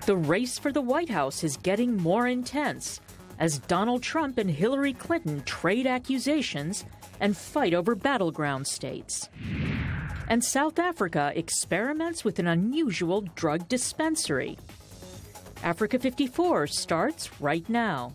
The race for the White House is getting more intense as Donald Trump and Hillary Clinton trade accusations and fight over battleground states. And South Africa experiments with an unusual drug dispensary. Africa 54 starts right now.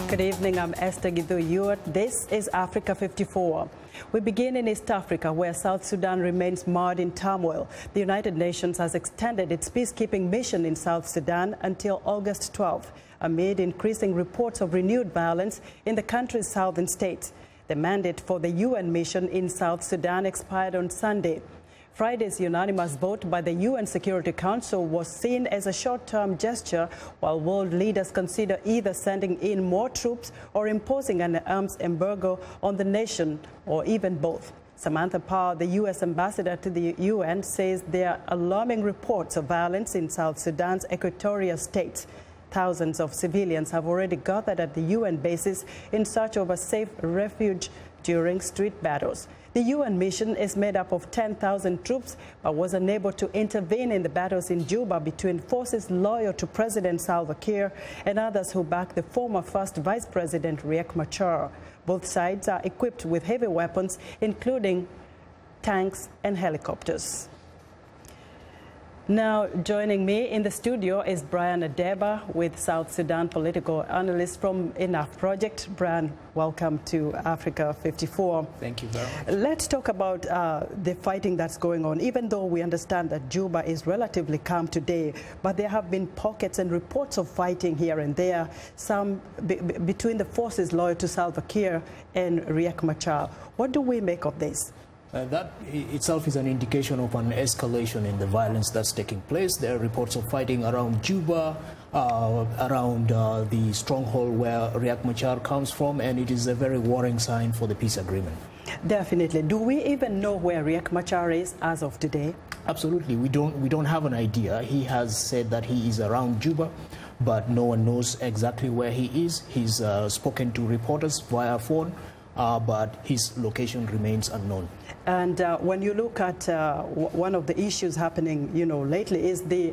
Good evening, I'm Esther Githu-Ewart. This is Africa 54. We begin in East Africa, where South Sudan remains mired in turmoil. The United Nations has extended its peacekeeping mission in South Sudan until August 12, amid increasing reports of renewed violence in the country's southern states. The mandate for the UN mission in South Sudan expired on Sunday. Friday's unanimous vote by the UN Security Council was seen as a short-term gesture, while world leaders consider either sending in more troops or imposing an arms embargo on the nation, or even both. Samantha Power, the U.S. ambassador to the UN, says there are alarming reports of violence in South Sudan's equatorial states. Thousands of civilians have already gathered at the UN bases in search of a safe refuge during street battles. The UN mission is made up of 10,000 troops, but was unable to intervene in the battles in Juba between forces loyal to President Salva Kiir and others who back the former first Vice President Riek Machar. Both sides are equipped with heavy weapons, including tanks and helicopters. Now, joining me in the studio is Brian Adeba, with South Sudan political analyst from Enough Project. Brian, welcome to Africa 54. Thank you very much. Let's talk about the fighting that's going on. Even though we understand that Juba is relatively calm today, but there have been pockets and reports of fighting here and there, some between the forces loyal to Salva Kiir and Riek Machar. What do we make of this? That itself is an indication of an escalation in the violence that's taking place. There are reports of fighting around Juba, around the stronghold where Riek Machar comes from, and it is a very worrying sign for the peace agreement. Definitely. Do we even know where Riek Machar is as of today? Absolutely. We don't have an idea. He has said that he is around Juba, but no one knows exactly where he is. He's spoken to reporters via phone, but his location remains unknown. And when you look at one of the issues happening, lately is the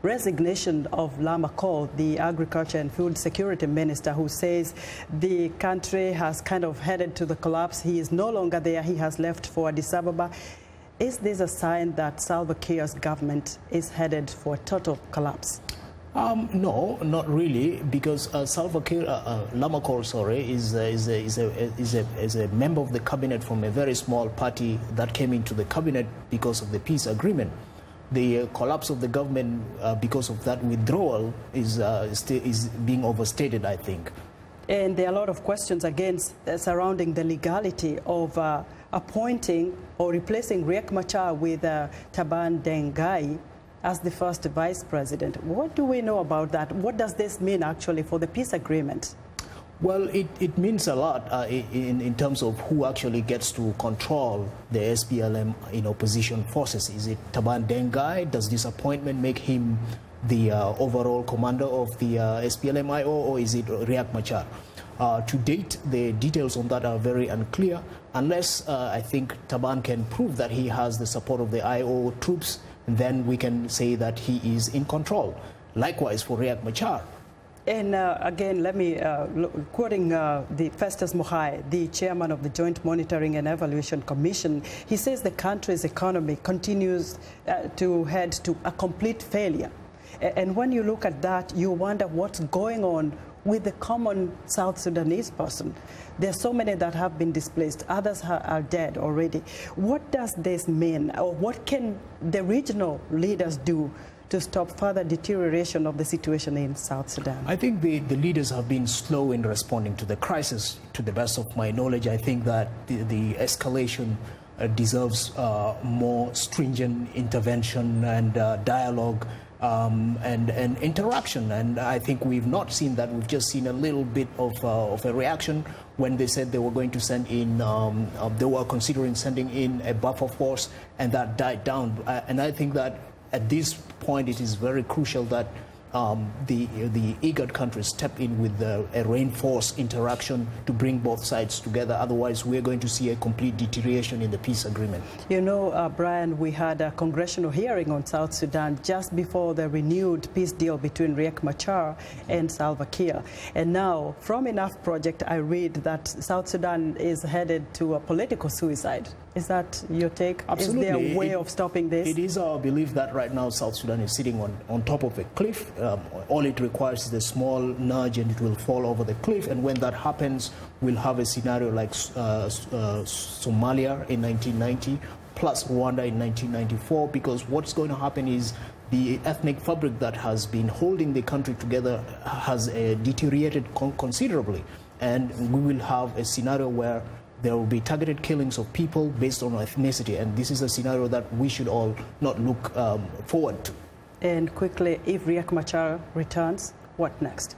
resignation of Lama Cole, the Agriculture and Food Security Minister, who says the country has kind of headed to the collapse. He is no longer there. He has left for Addis Ababa. Is this a sign that Salva Kiir's government is headed for a total collapse? No, not really, because Salva Kiir, Lama Cole, sorry, is a member of the cabinet from a very small party that came into the cabinet because of the peace agreement. The collapse of the government because of that withdrawal is being overstated, I think. And there are a lot of questions surrounding the legality of appointing or replacing Riek Machar with Taban Dengai as the first vice president. What do we know about that? What does this mean actually for the peace agreement? Well, it means a lot in terms of who actually gets to control the SPLM opposition forces. Is it Taban Dengai? Does this appointment make him the overall commander of the SPLM-IO, or is it Riek Machar? To date, the details on that are very unclear, unless I think Taban can prove that he has the support of the IO troops. Then we can say that he is in control. Likewise for Riek Machar. And again, let me, quoting the Festus Mohai, the chairman of the Joint Monitoring and Evaluation Commission, he says the country's economy continues to head to a complete failure. And when you look at that, you wonder what's going on with the common South Sudanese person. There are so many that have been displaced. Others are dead already. What does this mean? Or what can the regional leaders do to stop further deterioration of the situation in South Sudan? I think the leaders have been slow in responding to the crisis. To the best of my knowledge, I think that the escalation deserves more stringent intervention and dialogue and interaction, and I think we've not seen that. We've just seen a little bit of a reaction when they said they were going to send in, they were considering sending in a buffer force, and that died down. And I think that at this point it is very crucial that the IGAD countries step in with a reinforced interaction to bring both sides together. Otherwise, we're going to see a complete deterioration in the peace agreement. You know, Brian, we had a congressional hearing on South Sudan just before the renewed peace deal between Riek Machar and Salva Kiir. And now, from Enough Project, I read that South Sudan is headed to a political suicide. Is that your take? Absolutely. Is there a way of stopping this? It is our belief that right now South Sudan is sitting on top of a cliff. All it requires is a small nudge and it will fall over the cliff. And when that happens, we'll have a scenario like Somalia in 1990 plus Rwanda in 1994, because what's going to happen is the ethnic fabric that has been holding the country together has deteriorated considerably. And we will have a scenario where there will be targeted killings of people based on ethnicity, and this is a scenario that we should all not look forward to. And quickly, if Riek Machar returns, what next?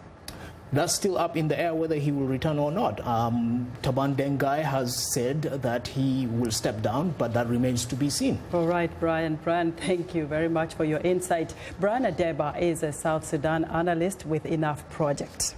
That's still up in the air whether he will return or not. Taban Dengai has said that he will step down, but that remains to be seen. All right, Brian. Brian, thank you very much for your insight. Brian Adeba is a South Sudan analyst with Enough Project.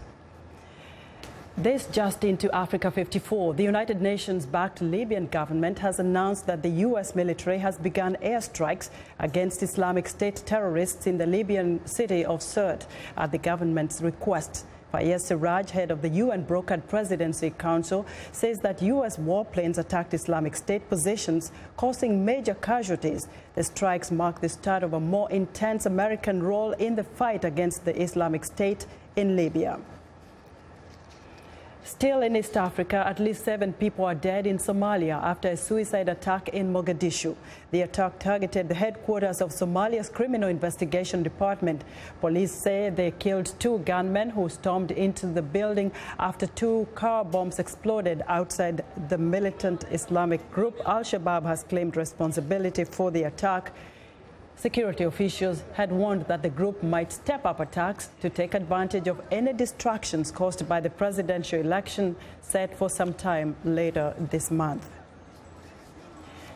This just into Africa 54. The United Nations-backed Libyan government has announced that the U.S. military has begun airstrikes against Islamic State terrorists in the Libyan city of Sirte at the government's request. Fayez Siraj, head of the UN-brokered Presidency Council, says that U.S. warplanes attacked Islamic State positions, causing major casualties. The strikes mark the start of a more intense American role in the fight against the Islamic State in Libya. Still in East Africa, at least 7 people are dead in Somalia after a suicide attack in Mogadishu. The attack targeted the headquarters of Somalia's Criminal Investigation Department. Police say they killed 2 gunmen who stormed into the building after 2 car bombs exploded outside the militant Islamic group. Al-Shabaab has claimed responsibility for the attack. Security officials had warned that the group might step up attacks to take advantage of any distractions caused by the presidential election set for some time later this month.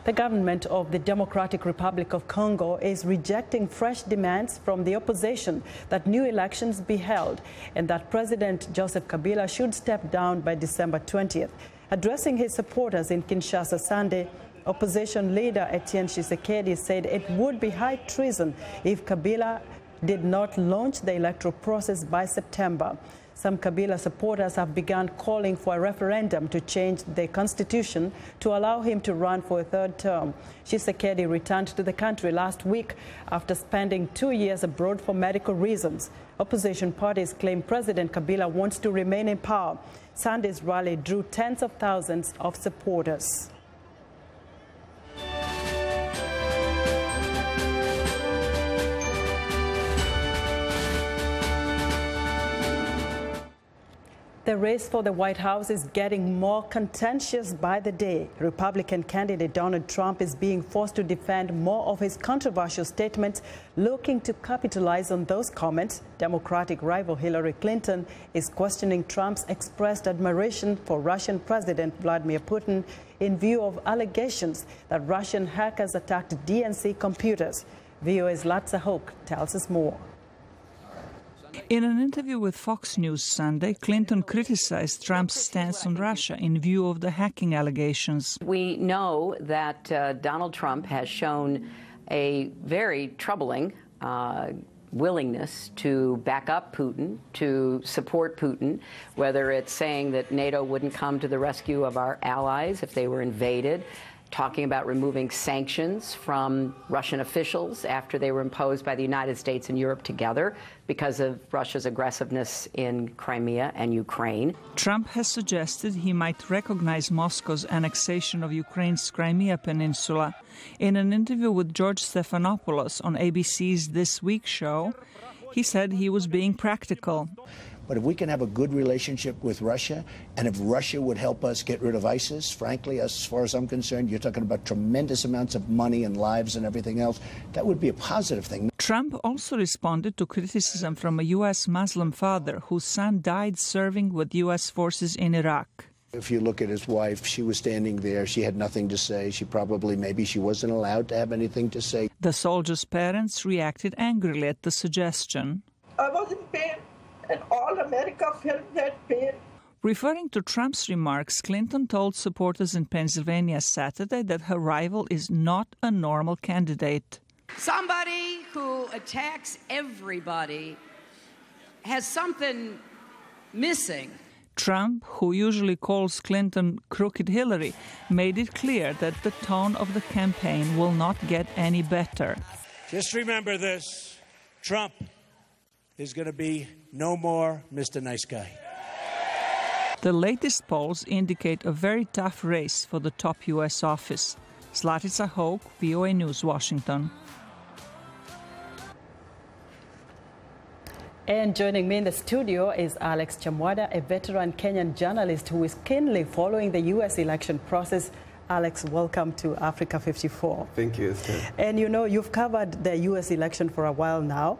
The government of the Democratic Republic of Congo is rejecting fresh demands from the opposition that new elections be held and that President Joseph Kabila should step down by December 20th. Addressing his supporters in Kinshasa Sunday, opposition leader Etienne Tshisekedi said it would be high treason if Kabila did not launch the electoral process by September. Some Kabila supporters have begun calling for a referendum to change the constitution to allow him to run for a 3rd term. Tshisekedi returned to the country last week after spending 2 years abroad for medical reasons. Opposition parties claim President Kabila wants to remain in power. Sunday's rally drew tens of thousands of supporters. The race for the White House is getting more contentious by the day. Republican candidate Donald Trump is being forced to defend more of his controversial statements, looking to capitalize on those comments. Democratic rival Hillary Clinton is questioning Trump's expressed admiration for Russian President Vladimir Putin in view of allegations that Russian hackers attacked DNC computers. VOA's Latza Hoke tells us more. In an interview with Fox News Sunday, Clinton criticized Trump's stance on Russia in view of the hacking allegations. We know that Donald Trump has shown a very troubling willingness to back up Putin, to support Putin, whether it's saying that NATO wouldn't come to the rescue of our allies if they were invaded, talking about removing sanctions from Russian officials after they were imposed by the United States and Europe together because of Russia's aggressiveness in Crimea and Ukraine. Trump has suggested he might recognize Moscow's annexation of Ukraine's Crimea Peninsula. In an interview with George Stephanopoulos on ABC's This Week show, he said he was being practical. But if we can have a good relationship with Russia, and if Russia would help us get rid of ISIS, frankly, as far as I'm concerned, you're talking about tremendous amounts of money and lives and everything else. That would be a positive thing. Trump also responded to criticism from a U.S. Muslim father whose son died serving with U.S. forces in Iraq. If you look at his wife, she was standing there. She had nothing to say. Maybe she wasn't allowed to have anything to say. The soldier's parents reacted angrily at the suggestion. I was in pain, and all America felt that pain. Referring to Trump's remarks, Clinton told supporters in Pennsylvania Saturday that her rival is not a normal candidate. Somebody who attacks everybody has something missing. Trump, who usually calls Clinton Crooked Hillary, made it clear that the tone of the campaign will not get any better. Just remember this, Trump is going to be no more Mr. Nice Guy. The latest polls indicate a very tough race for the top U.S. office. Zlatica Hoke, VOA News, Washington. And joining me in the studio is Alex Chamwada, a veteran Kenyan journalist who is keenly following the U.S. election process. Alex, welcome to Africa 54. Thank you, Esther. And you know, you've covered the U.S. election for a while now.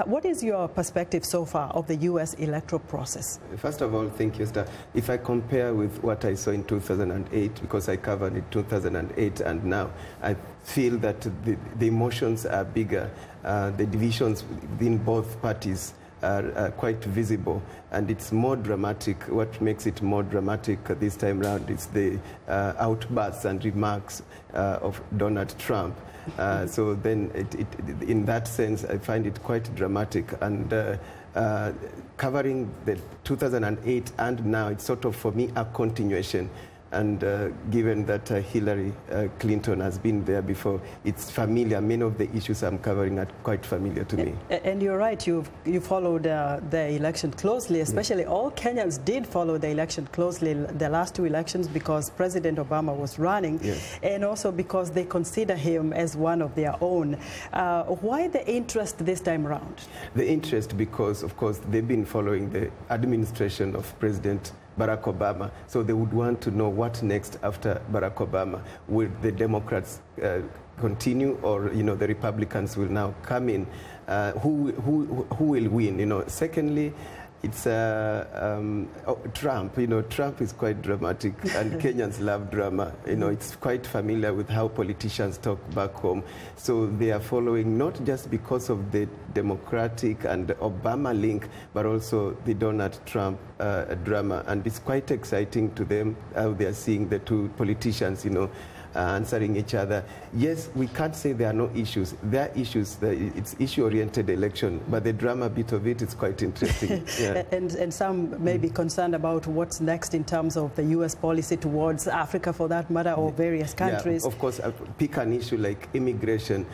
What is your perspective so far of the U.S. electoral process? First of all, thank you, Esther. If I compare with what I saw in 2008, because I covered it 2008 and now, I feel that the emotions are bigger. The divisions within both parties are quite visible, and it's more dramatic. What makes it more dramatic this time around is the outbursts and remarks of Donald Trump. So then, in that sense, I find it quite dramatic. And covering the 2008 and now, it's sort of, for me, a continuation. And given that Hillary Clinton has been there before, it's familiar. Many of the issues I'm covering are quite familiar to me. And you're right, you followed the election closely, especially all Kenyans did follow the election closely, the last two elections, because President Obama was running, and also because they consider him as one of their own. Why the interest this time around? The interest because, of course, they've been following the administration of President Barack Obama, so they would want to know what next after Barack Obama. Will the Democrats continue, or the Republicans will now come in? Who will win? Secondly, it's Trump. Trump is quite dramatic, and Kenyans love drama. It's quite familiar with how politicians talk back home. So they are following not just because of the Democratic and Obama link, but also the Donald Trump drama. And it's quite exciting to them how they are seeing the two politicians, answering each other. Yes, we can't say there are no issues. There are issues. It's issue-oriented election, but the drama bit of it is quite interesting. Yeah. And some may be concerned about what's next in terms of the U.S. policy towards Africa, for that matter, or various countries. Yeah, of course, pick an issue like immigration.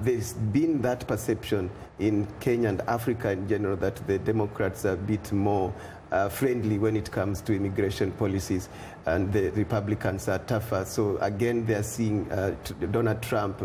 There's been that perception in Kenya and Africa in general that the Democrats are a bit more friendly when it comes to immigration policies, and the Republicans are tougher. So again, they're seeing Donald Trump,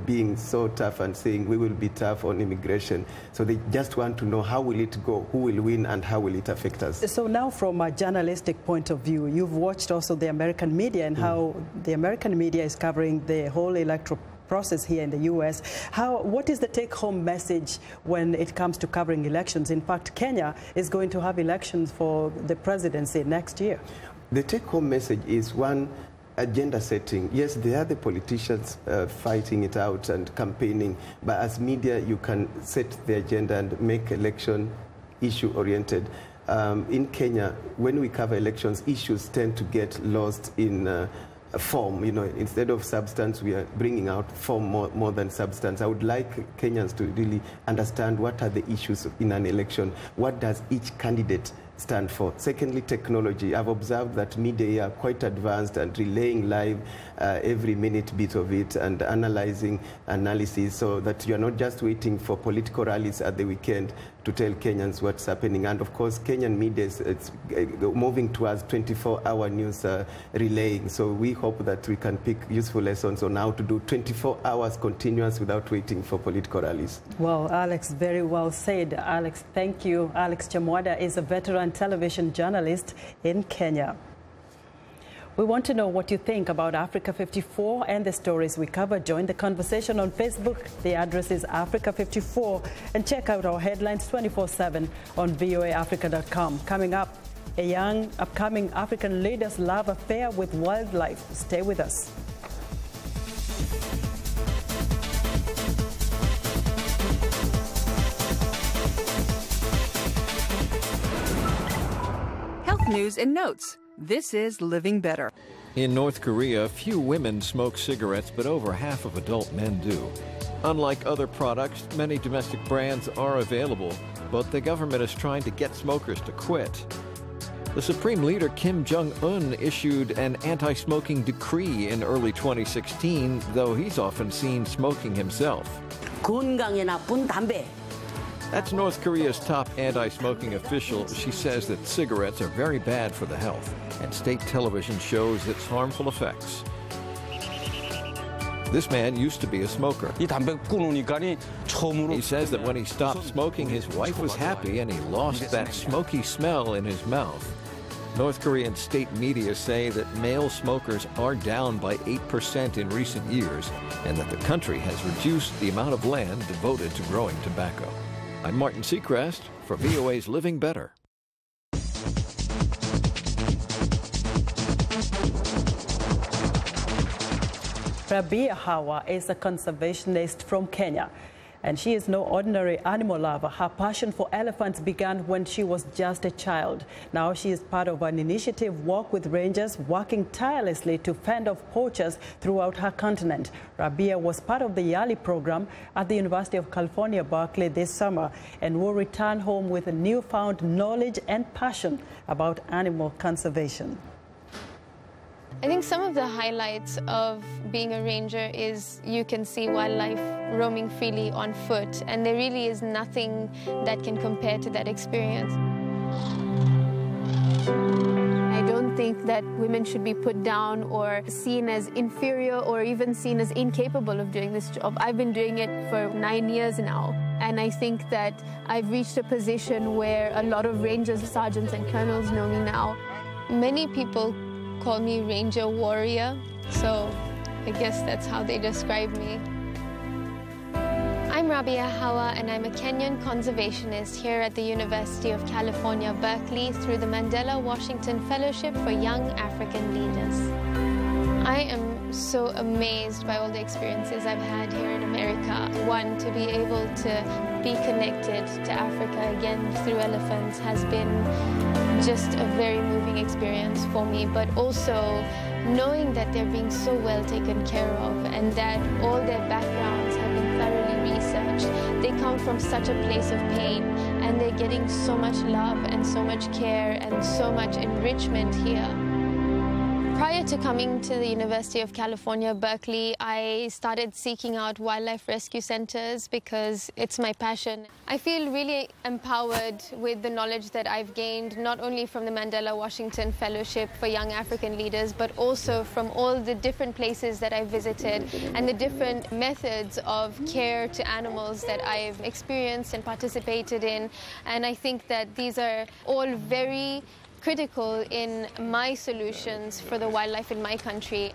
being so tough and saying we will be tough on immigration. So they just want to know how will it go, who will win, and how will it affect us. So now, from a journalistic point of view, you've watched also the American media and how the American media is covering the whole electoral process here in the U.S. What is the take-home message when it comes to covering elections? In fact, Kenya is going to have elections for the presidency next year. The take-home message is, one, agenda setting. Yes, there are the politicians fighting it out and campaigning, but as media, you can set the agenda and make election issue-oriented. In Kenya, when we cover elections, issues tend to get lost in form. Instead of substance, we are bringing out form more than substance. I would like Kenyans to really understand what are the issues in an election. What does each candidate stand for? Secondly, technology. I've observed that media are quite advanced and relaying live every minute bit of it and analyzing analysis, so that you're not just waiting for political rallies at the weekend to tell Kenyans what's happening. And of course, Kenyan media is moving towards 24-hour news relaying. So we hope that we can pick useful lessons on how to do 24 hours continuous without waiting for political rallies. Well, Alex, very well said. Alex, thank you. Alex Chamwada is a veteran television journalist in Kenya. We want to know what you think about Africa 54 and the stories we cover. Join the conversation on Facebook. The address is Africa 54. And check out our headlines 24/7 on voaafrica.com. Coming up, a young upcoming African leader's love affair with wildlife. Stay with us. health news and notes. This is Living Better. In North Korea, few women smoke cigarettes, but over half of adult men do. Unlike other products, many domestic brands are available, but the government is trying to get smokers to quit. The Supreme Leader Kim Jong-un issued an anti-smoking decree in early 2016, though he's often seen smoking himself. 건강에 나쁜 담배. That's North Korea's top anti-smoking official. She says that cigarettes are very bad for the health, and state television shows its harmful effects. This man used to be a smoker. He says that when he stopped smoking, his wife was happy and he lost that smoky smell in his mouth. North Korean state media say that male smokers are down by 8% in recent years, and that the country has reduced the amount of land devoted to growing tobacco. I'm Martin Seacrest for VOA's Living Better. Rabia Hawa is a conservationist from Kenya, and she is no ordinary animal lover. Her passion for elephants began when she was just a child. Now she is part of an initiative, Walk with Rangers, working tirelessly to fend off poachers throughout her continent. Rabia was part of the YALI program at the University of California, Berkeley this summer, and will return home with a newfound knowledge and passion about animal conservation. I think some of the highlights of being a ranger is you can see wildlife roaming freely on foot, and there really is nothing that can compare to that experience. I don't think that women should be put down or seen as inferior or even seen as incapable of doing this job. I've been doing it for 9 years now, and I think that I've reached a position where a lot of rangers, sergeants and colonels know me now. Many people call me Ranger Warrior, so I guess that's how they describe me. I'm Rabia Hawa, and I'm a Kenyan conservationist here at the University of California, Berkeley, through the Mandela Washington Fellowship for Young African Leaders. I am so amazed by all the experiences I've had here in America. One, to be able to be connected to Africa again through elephants has been just a very moving experience for me, but also knowing that they're being so well taken care of and that all their backgrounds have been thoroughly researched. They come from such a place of pain, and they're getting so much love and so much care and so much enrichment here. Prior to coming to the University of California, Berkeley, I started seeking out wildlife rescue centers because it's my passion. I feel really empowered with the knowledge that I've gained, not only from the Mandela Washington Fellowship for Young African Leaders, but also from all the different places that I've visited and the different methods of care to animals that I've experienced and participated in. And I think that these are all very critical in my solutions for the wildlife in my country.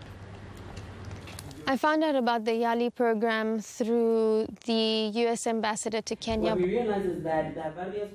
I found out about the YALI program through the U.S. ambassador to Kenya. What we realize is that there are various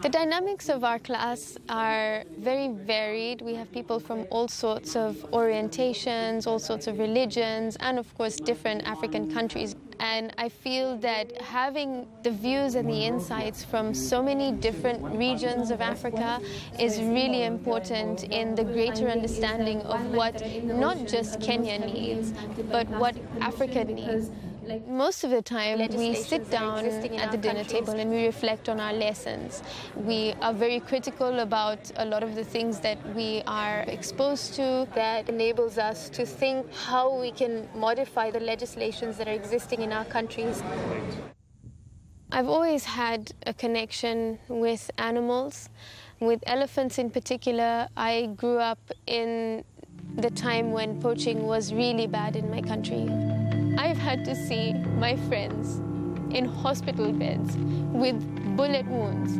The dynamics of our class are very varied. We have people from all sorts of orientations, all sorts of religions, and of course different African countries. And I feel that having the views and the insights from so many different regions of Africa is really important in the greater understanding of what not just Kenya needs, but what Africa needs. Most of the time, we sit down at the dinner table and we reflect on our lessons. We are very critical about a lot of the things that we are exposed to. That enables us to think how we can modify the legislations that are existing in our countries. I've always had a connection with animals. With elephants in particular, I grew up in the time when poaching was really bad in my country. I've had to see my friends in hospital beds with bullet wounds,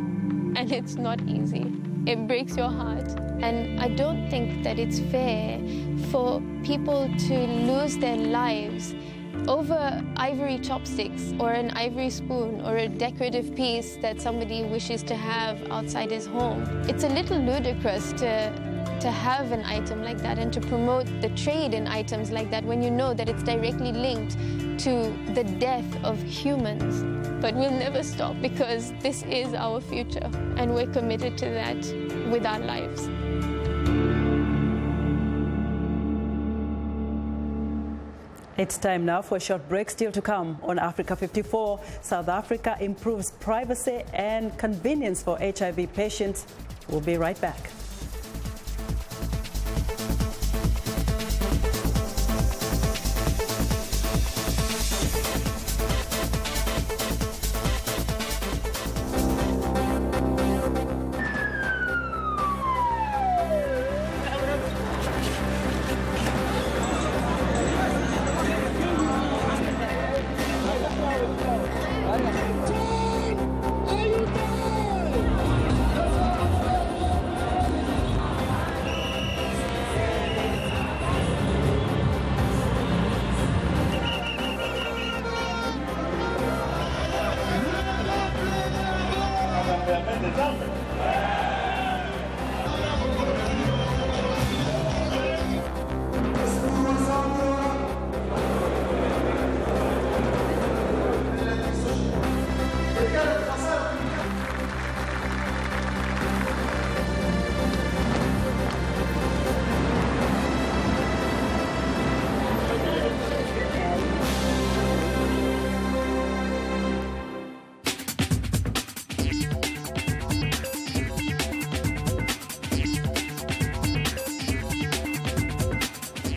and it's not easy. It breaks your heart. And I don't think that it's fair for people to lose their lives over ivory chopsticks or an ivory spoon or a decorative piece that somebody wishes to have outside his home. It's a little ludicrous to have an item like that and to promote the trade in items like that when you know that it's directly linked to the death of humans. But we'll never stop because this is our future and we're committed to that with our lives. It's time now for a short break. Still to come on Africa 54. South Africa improves privacy and convenience for HIV patients. We'll be right back.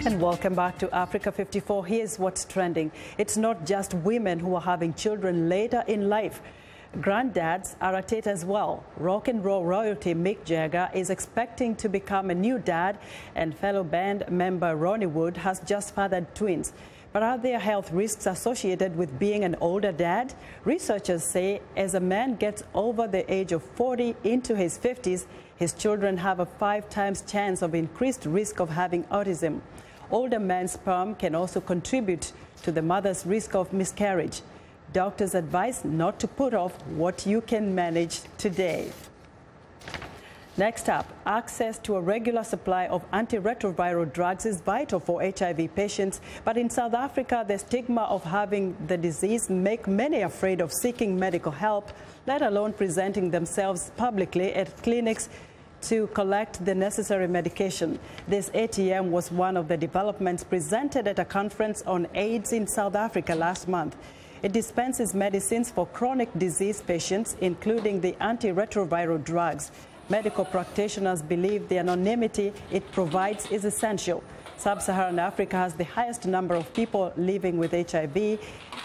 And welcome back to Africa 54. Here's what's trending. It's not just women who are having children later in life. Granddads are at it as well. Rock and roll royalty Mick Jagger is expecting to become a new dad, and fellow band member Ronnie Wood has just fathered twins. But are there health risks associated with being an older dad? Researchers say as a man gets over the age of 40 into his 50s, his children have a 5 times chance of increased risk of having autism. Older man's sperm can also contribute to the mother's risk of miscarriage. Doctors advise not to put off what you can manage today. Next up, access to a regular supply of antiretroviral drugs is vital for HIV patients, but in South Africa, the stigma of having the disease makes many afraid of seeking medical help, let alone presenting themselves publicly at clinics to collect the necessary medication. This ATM was one of the developments presented at a conference on AIDS in South Africa last month. It dispenses medicines for chronic disease patients, including the antiretroviral drugs. Medical practitioners believe the anonymity it provides is essential. Sub-Saharan Africa has the highest number of people living with HIV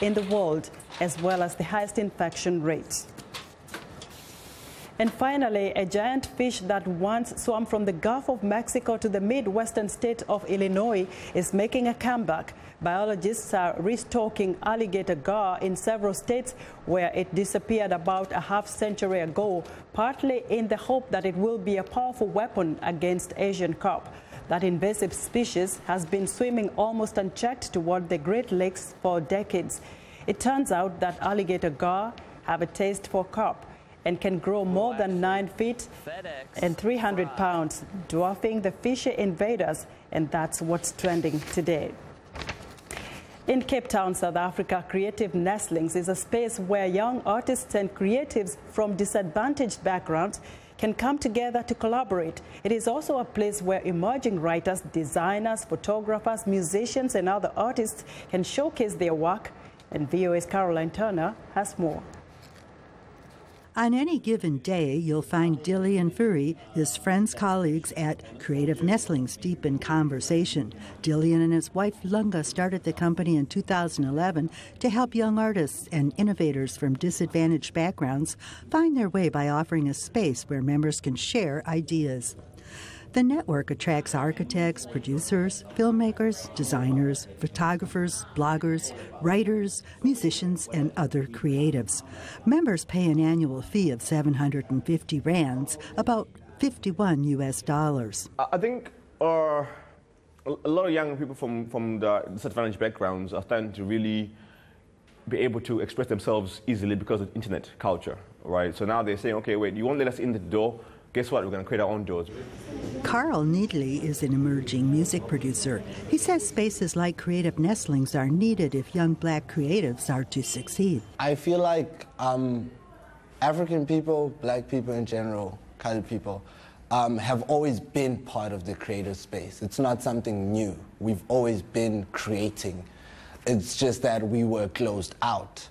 in the world, as well as the highest infection rates. And finally, a giant fish that once swam from the Gulf of Mexico to the Midwestern state of Illinois is making a comeback. Biologists are restocking alligator gar in several states where it disappeared about a half-century ago, partly in the hope that it will be a powerful weapon against Asian carp. That invasive species has been swimming almost unchecked toward the Great Lakes for decades. It turns out that alligator gar have a taste for carp and can grow more than 9 feet and 300 pounds, dwarfing the fishy invaders, and that's what's trending today. In Cape Town, South Africa, Creative Nestlings is a space where young artists and creatives from disadvantaged backgrounds can come together to collaborate. It is also a place where emerging writers, designers, photographers, musicians, and other artists can showcase their work, and VOA's Caroline Turner has more. On any given day, you'll find Dilly and Furi, his friends, colleagues at Creative Nestlings, deep in conversation. Dillian and his wife Lunga started the company in 2011 to help young artists and innovators from disadvantaged backgrounds find their way by offering a space where members can share ideas. The network attracts architects, producers, filmmakers, designers, photographers, bloggers, writers, musicians, and other creatives. Members pay an annual fee of 750 rands, about $51 US. I think a lot of young people from the disadvantaged backgrounds are starting to really be able to express themselves easily because of internet culture, right? So now they're saying, okay, wait, you won't let us in the door, guess what? We're going to create our own doors. Carl Needley is an emerging music producer. He says spaces like Creative Nestlings are needed if young black creatives are to succeed. I feel like African people, black people in general, colored people, have always been part of the creative space. It's not something new. We've always been creating. It's just that we were closed out.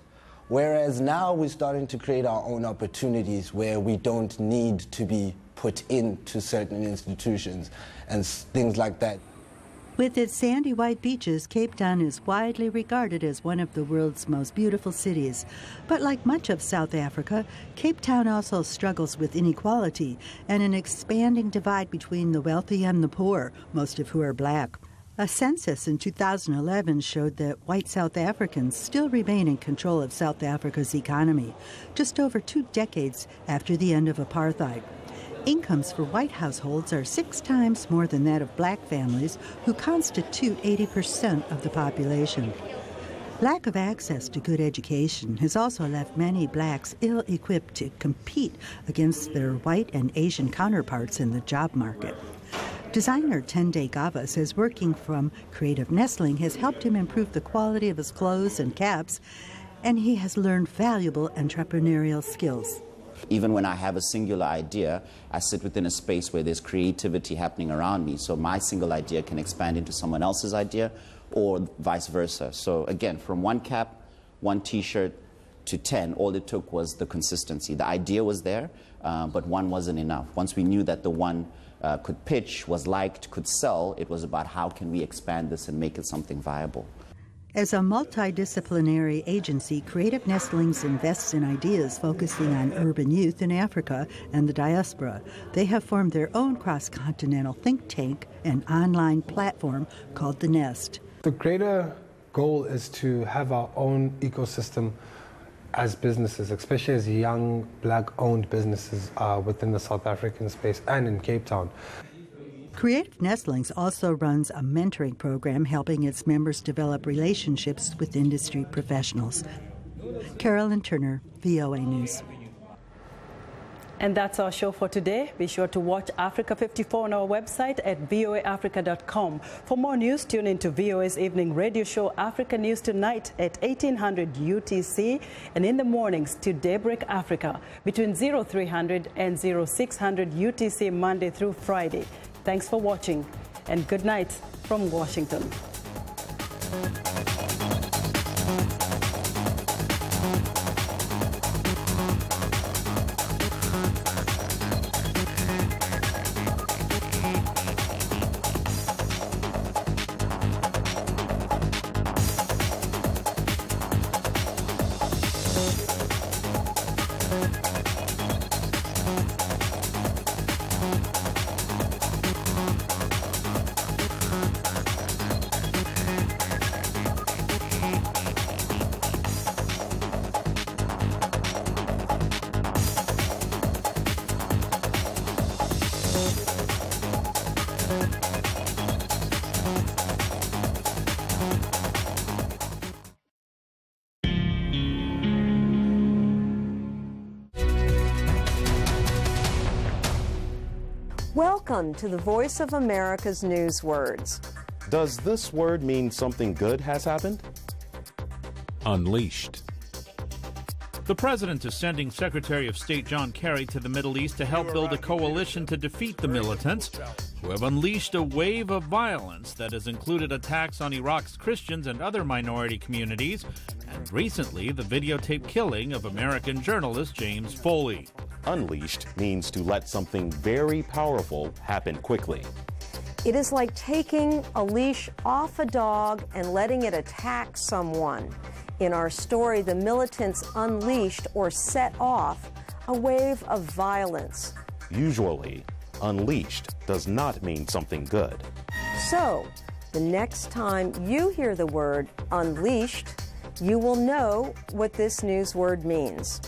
Whereas now we're starting to create our own opportunities where we don't need to be put into certain institutions and things like that. With its sandy white beaches, Cape Town is widely regarded as one of the world's most beautiful cities. But like much of South Africa, Cape Town also struggles with inequality and an expanding divide between the wealthy and the poor, most of who are black. A census in 2011 showed that white South Africans still remain in control of South Africa's economy, just over 2 decades after the end of apartheid. Incomes for white households are 6 times more than that of black families, who constitute 80% of the population. Lack of access to good education has also left many blacks ill-equipped to compete against their white and Asian counterparts in the job market. Designer Tende Gava says working from Creative Nestling has helped him improve the quality of his clothes and caps, and he has learned valuable entrepreneurial skills. Even when I have a singular idea, I sit within a space where there's creativity happening around me, so my single idea can expand into someone else's idea, or vice versa. So again, from 1 cap, 1 t-shirt, to 10, all it took was the consistency. The idea was there, but 1 wasn't enough. Once we knew that the 1 could pitch, was liked, could sell, it was about how can we expand this and make it something viable. As a multidisciplinary agency, Creative Nestlings invests in ideas focusing on urban youth in Africa and the diaspora. They have formed their own cross-continental think tank and online platform called The Nest. The greater goal is to have our own ecosystem as businesses, especially as young black-owned businesses within the South African space and in Cape Town. Creative Nestlings also runs a mentoring program helping its members develop relationships with industry professionals. Carolyn Turner, VOA News. And that's our show for today. Be sure to watch Africa 54 on our website at voaafrica.com. For more news, tune into VOA's evening radio show, Africa News Tonight, at 1800 UTC, and in the mornings to Daybreak Africa between 0300 and 0600 UTC, Monday through Friday. Thanks for watching, and good night from Washington. Welcome to the Voice of America's News Words. Does this word mean something good has happened? Unleashed. The president is sending Secretary of State John Kerry to the Middle East to help build a coalition to defeat the militants who have unleashed a wave of violence that has included attacks on Iraq's Christians and other minority communities, and recently the videotaped killing of American journalist James Foley. Unleashed means to let something very powerful happen quickly. It is like taking a leash off a dog and letting it attack someone. In our story, the militants unleashed or set off a wave of violence. Usually, unleashed does not mean something good. So, the next time you hear the word unleashed, you will know what this news word means.